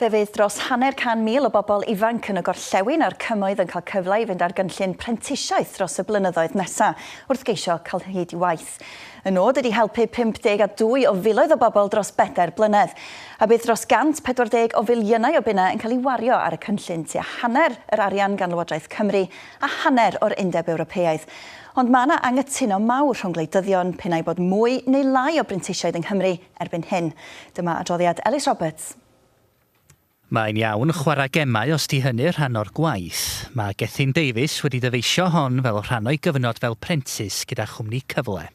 Fe fydd dros 100,000 o bobl ifanc yn y gorllewin a'r cymoedd yn cael cyfle i fynd ar gynllun prentisiaeth dros y blynyddoedd nesaf wrth geisio cael hyd i waith. Y nod ydi helpu 52 o filoedd o bobl dros 4 blynedd, a bydd dros 140 o filiynau o bunnau yn cael ei wario ar y cynllun tua hanner yr arian gan Lywodraeth Cymru a hanner o'r Undeb Ewropeaidd. Ond mae yna anghytuno mawr rhwng gwleidyddion pe nai bod mwy neu lai o brentisiaid yng Nghymru erbyn hyn. Dyma adroddiad Ellis Roberts. Mae'n iawn chwarae gemau os di hynny rhan o'r gwaith. Mae Gethin Davies wedi dyfeisio hon fel rhan o'i gyfnod fel prentis gyda chwmni cyfle.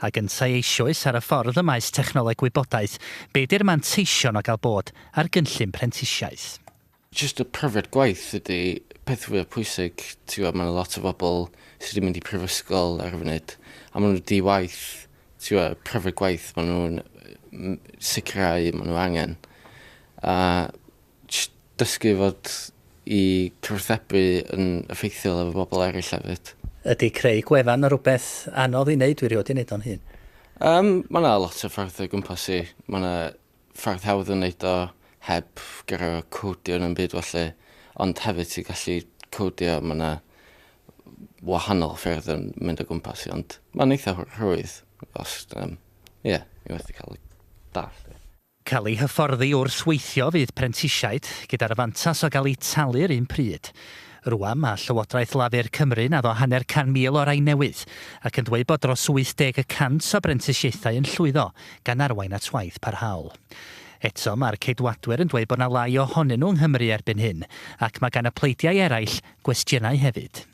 A gyntaf eisoes ar y ffordd y maes technoleg wybodaeth, be di'r manteision o gael bod ar gynllun prentisiaeth? Just y pryfed gwaith ydy peth fwy o pwysig. Mae lot o bobl sydd wedi mynd i prifysgol ar y funud. A maen nhw di waith, pryfed gwaith, maen nhw'n sicrhau, maen nhw angen. A dysgu fod i cyfrthebu yn effeithiol efo bobl eraill hefyd. Ydy creu gwefan o rhywbeth anodd i wneud, dwi rioed i wneud o'n hun? Mae yna lot o ffordd o gwmpas i. Mae yna ffordd hawdd yn wneud o heb gyda codio yn byd felly. Ond hefyd ti'n gallu codio, mae yna wahanol ffyrdd yn mynd o gwmpas i. Ond mae'n eitha rhwydd. Os, i wedi cael ei dall. Cael ei hyfforddi wrth weithio fydd prentisiaid gyda'r fantas o gael ei talu'r un pryd. Rwan mae Llywodraeth Lafur Cymru naddo 100,000 o rai newydd ac yn dweud bod dros 80% o brentisiaethau yn llwyddo gan arwain at waith parhaol. Eto mae'r ceidwadwyr yn dweud bod yna lai ohonyn nhw yng Nghymru erbyn hyn ac mae gan y pleidiau eraill gwestiynau hefyd.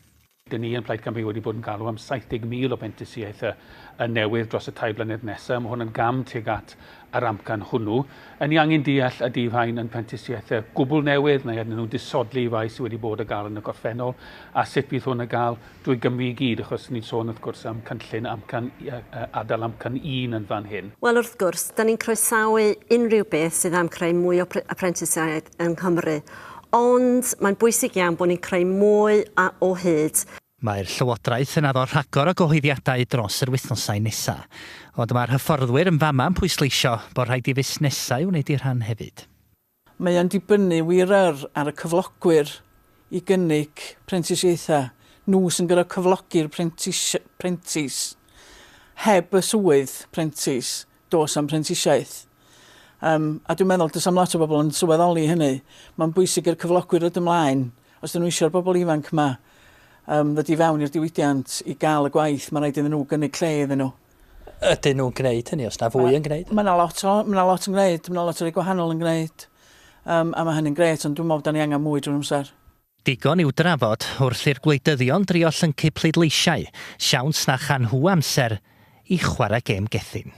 Dyn ni yn Plaid Cymru wedi bod yn galw am 70,000 o brentisiaeth newydd dros y 2 blynedd nesaf. Mae hwn yn gam tuag at yr amcan hwnnw. Ni angen deall ydy rhain yn brentisiaethau gwbl newydd neu ydyn nhw'n disodli rai sydd wedi bod yn gael yn y gorffennol a sut bydd hwn yn gael drwy Gymru i gyd achos ni'n sôn wrth gwrs am cynllun adal amcan 1 yn fan hyn. Wel wrth gwrs, da ni'n croesawu unrhyw beth sydd am creu mwy o prentisiaeth yn Cymru. Ond mae'n bwysig iawn bod ni'n creu mwy o hyd. Mae'r Llywodraeth yn addo rhagor o gyhoeddiadau dros yr wythnosau nesaf. Ond mae'r hyfforddwyr yn fama yn pwysleisio bod rhaid i fusnesau wneud i'r rhan hefyd. Mae o'n dibynnu wir ar y cyflogwyr i gynnig prentisiaethau. Nhw sy'n gyda cyflogi'r prentis. Heb y swydd prentis, dos am prentisiaeth. A dwi'n meddwl, does am lot o bobl yn sylweddoli hynny. Mae'n bwysig i'r cyflogwyr yd ymlaen. Os dyn nhw eisiau'r bobl ifanc yma ddod i fewn i'r diwydiant i gael y gwaith, mae'n rhaid iddyn nhw gynnig lle iddyn nhw. Ydyn nhw'n gwneud hynny, os na fwy yn gwneud? Mae yna lot yn gwneud, mae yna lot o rei gwahanol yn gwneud. A mae hynny'n gret, ond dwi'n meddwl da ni angen mwy drwy'r amser. Digon i'w drafod wrth i'r gwleidyddion drio llyncu pleidleisiau, siawns na chan hw amser i chwarae gêm Gethin.